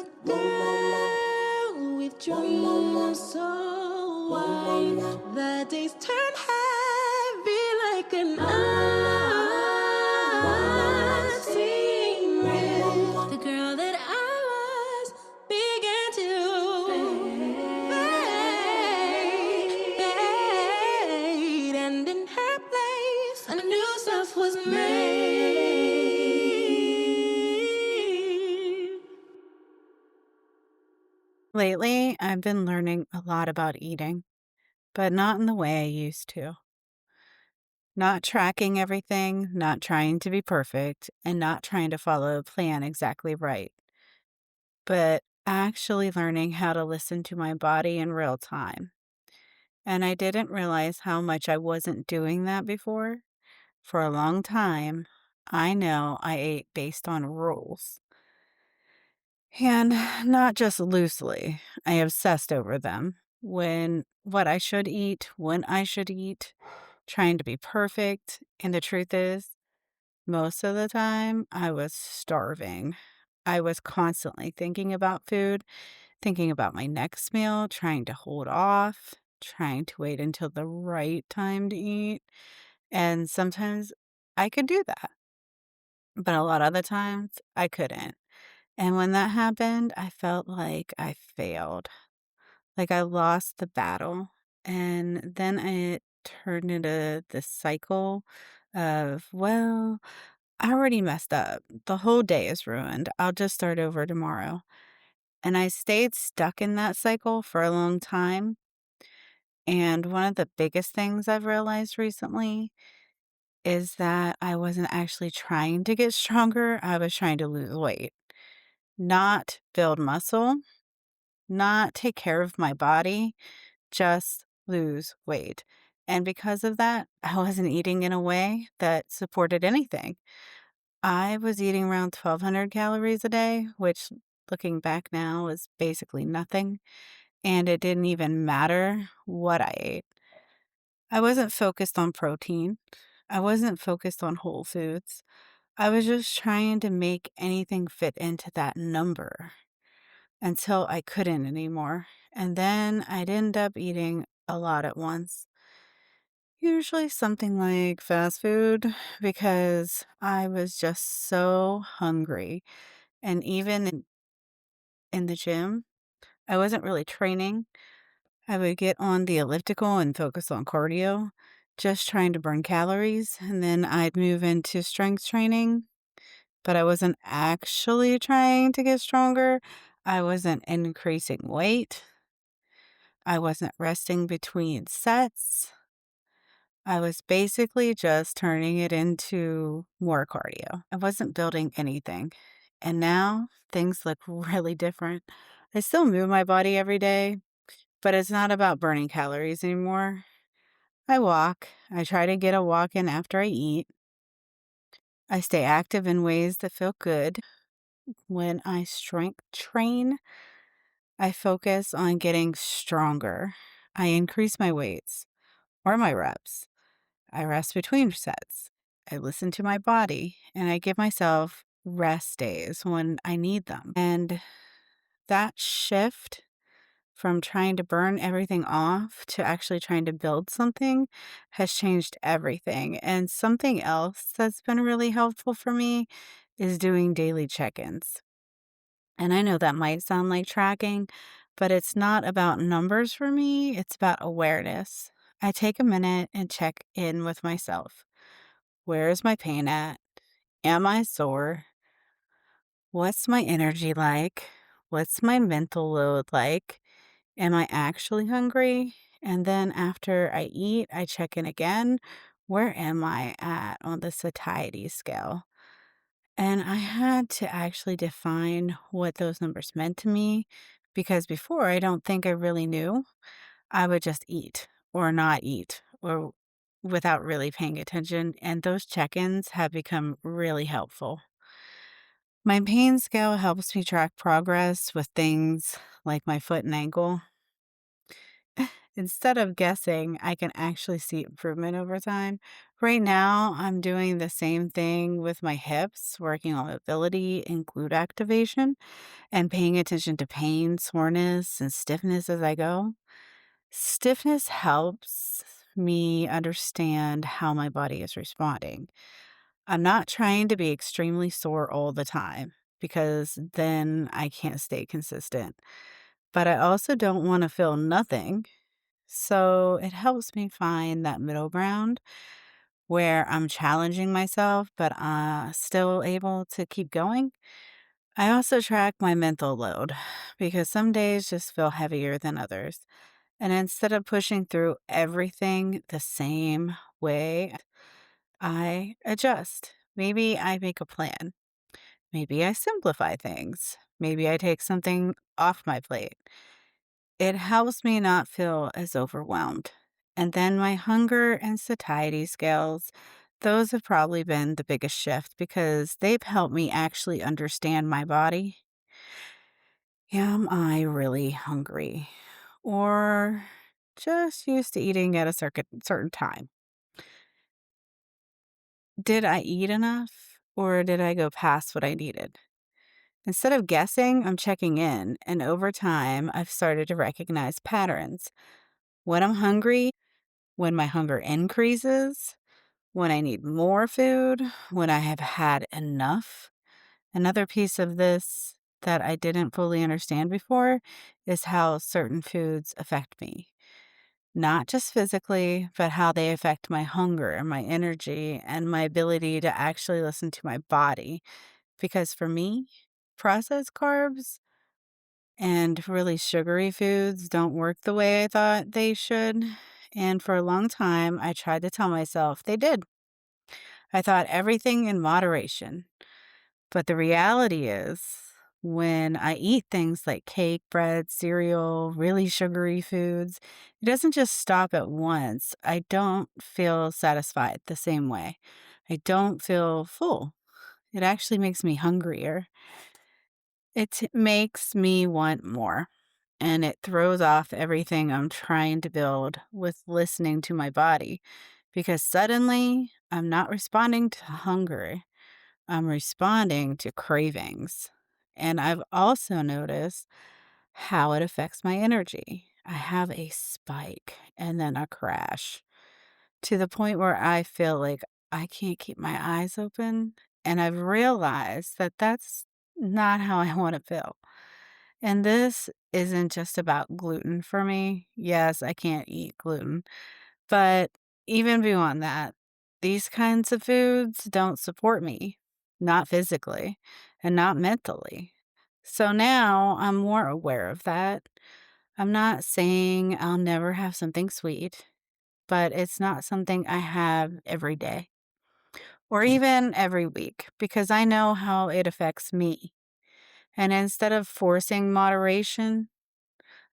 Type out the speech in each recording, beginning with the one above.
a girl with dreams so wide. The days turn heavy like an unseen rift. The girl that I was began to fade, and in her place, a new self was made. Lately, I've been learning a lot about eating, but not in the way I used to. Not tracking everything, not trying to be perfect, and not trying to follow a plan exactly right, but actually learning how to listen to my body in real time. And I didn't realize how much I wasn't doing that before. For a long time, I know I ate based on rules. And not just loosely, I obsessed over them. What I should eat, when I should eat, trying to be perfect. And the truth is, most of the time, I was starving. I was constantly thinking about food, thinking about my next meal, trying to hold off, trying to wait until the right time to eat. And sometimes I could do that, but a lot of the times I couldn't. And when that happened, I felt like I failed, like I lost the battle. And then it turned into this cycle of, well, I already messed up. The whole day is ruined. I'll just start over tomorrow. And I stayed stuck in that cycle for a long time. And one of the biggest things I've realized recently is that I wasn't actually trying to get stronger. I was trying to lose weight, not build muscle, not take care of my body, just lose weight. And because of that, I wasn't eating in a way that supported anything. I was eating around 1,200 calories a day, which looking back now is basically nothing. And it didn't even matter what I ate. I wasn't focused on protein. I wasn't focused on whole foods. I was just trying to make anything fit into that number until I couldn't anymore. And then I'd end up eating a lot at once. Usually something like fast food because I was just so hungry. And even in the gym, I wasn't really training. I would get on the elliptical and focus on cardio, just trying to burn calories. And then I'd move into strength training, but I wasn't actually trying to get stronger. I wasn't increasing weight. I wasn't resting between sets. I was basically just turning it into more cardio. I wasn't building anything. And now things look really different. I still move my body every day, but it's not about burning calories anymore. I walk. I try to get a walk in after I eat. I stay active in ways that feel good. When I strength train, I focus on getting stronger. I increase my weights or my reps. I rest between sets. I listen to my body and I give myself rest days when I need them. And that shift from trying to burn everything off to actually trying to build something has changed everything. And something else that's been really helpful for me is doing daily check ins. And I know that might sound like tracking, but it's not about numbers for me, it's about awareness. I take a minute and check in with myself. Where is my pain at? Am I sore? What's my energy like? What's my mental load like? Am I actually hungry? And then after I eat, I check in again. Where am I at on the satiety scale? And I had to actually define what those numbers meant to me because before I don't think I really knew. I would just eat or not eat or without really paying attention. And those check ins have become really helpful. My pain scale helps me track progress with things like my foot and ankle. Instead of guessing, I can actually see improvement over time. Right now, I'm doing the same thing with my hips, working on mobility and glute activation, and paying attention to pain, soreness, and stiffness as I go. Stiffness helps me understand how my body is responding. I'm not trying to be extremely sore all the time because then I can't stay consistent. But I also don't want to feel nothing. So it helps me find that middle ground where I'm challenging myself, but still able to keep going. I also track my mental load because some days just feel heavier than others. And instead of pushing through everything the same way, I adjust. Maybe I make a plan. Maybe I simplify things. Maybe I take something off my plate. It helps me not feel as overwhelmed. And then my hunger and satiety scales, those have probably been the biggest shift because they've helped me actually understand my body. Am I really hungry? Or just used to eating at a certain time? Did I eat enough or did I go past what I needed? Instead of guessing, I'm checking in, and over time, I've started to recognize patterns. When I'm hungry, when my hunger increases, when I need more food, when I have had enough. Another piece of this that I didn't fully understand before is how certain foods affect me. Not just physically, but how they affect my hunger, my energy, and my ability to actually listen to my body. Because for me, processed carbs and really sugary foods don't work the way I thought they should. And for a long time, I tried to tell myself they did. I thought everything in moderation. But the reality is, when I eat things like cake, bread, cereal, really sugary foods, it doesn't just stop at once. I don't feel satisfied the same way. I don't feel full. It actually makes me hungrier. Makes me want more. And it throws off everything I'm trying to build with listening to my body because suddenly I'm not responding to hunger. I'm responding to cravings. And I've also noticed how it affects my energy. I have a spike and then a crash to the point where I feel like I can't keep my eyes open. And I've realized that that's not how I want to feel. And this isn't just about gluten for me. Yes, I can't eat gluten. But even beyond that, these kinds of foods don't support me, not physically and not mentally. So now I'm more aware of that. I'm not saying I'll never have something sweet, but it's not something I have every day or even every week because I know how it affects me. And instead of forcing moderation,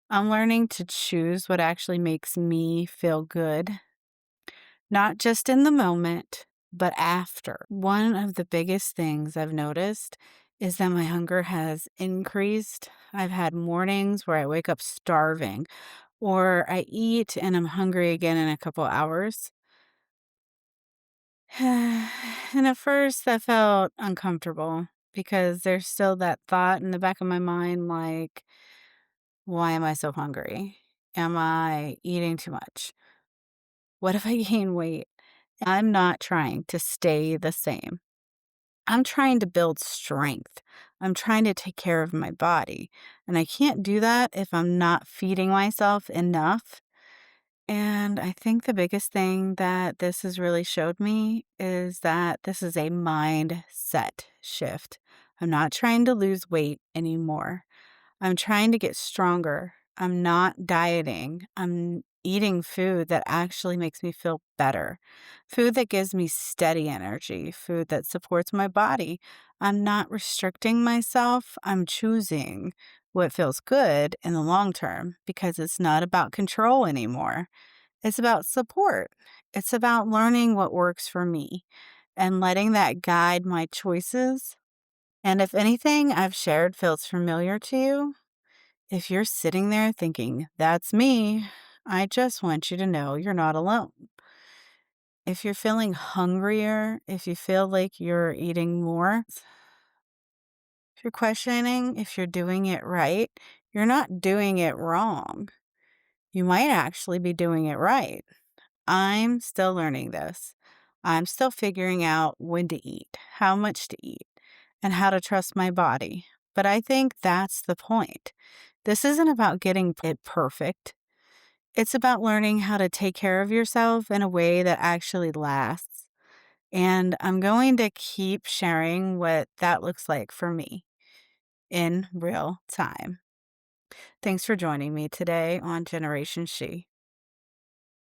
I'm learning to choose what actually makes me feel good, not just in the moment, but after. One of the biggest things I've noticed is that my hunger has increased. I've had mornings where I wake up starving, or I eat and I'm hungry again in a couple hours. And at first, that felt uncomfortable because there's still that thought in the back of my mind like, why am I so hungry? Am I eating too much? What if I gain weight? I'm not trying to stay the same. I'm trying to build strength. I'm trying to take care of my body. And I can't do that if I'm not feeding myself enough. And I think the biggest thing that this has really showed me is that this is a mindset shift. I'm not trying to lose weight anymore. I'm trying to get stronger. I'm not dieting. I'm eating food that actually makes me feel better. Food that gives me steady energy, food that supports my body. I'm not restricting myself. I'm choosing what feels good in the long term because it's not about control anymore. It's about support. It's about learning what works for me and letting that guide my choices. And if anything I've shared feels familiar to you, if you're sitting there thinking, that's me, I just want you to know you're not alone. If you're feeling hungrier, if you feel like you're eating more, if you're questioning if you're doing it right, you're not doing it wrong. You might actually be doing it right. I'm still learning this. I'm still figuring out when to eat, how much to eat, and how to trust my body. But I think that's the point. This isn't about getting it perfect. It's about learning how to take care of yourself in a way that actually lasts. And I'm going to keep sharing what that looks like for me in real time. Thanks for joining me today on Generation She.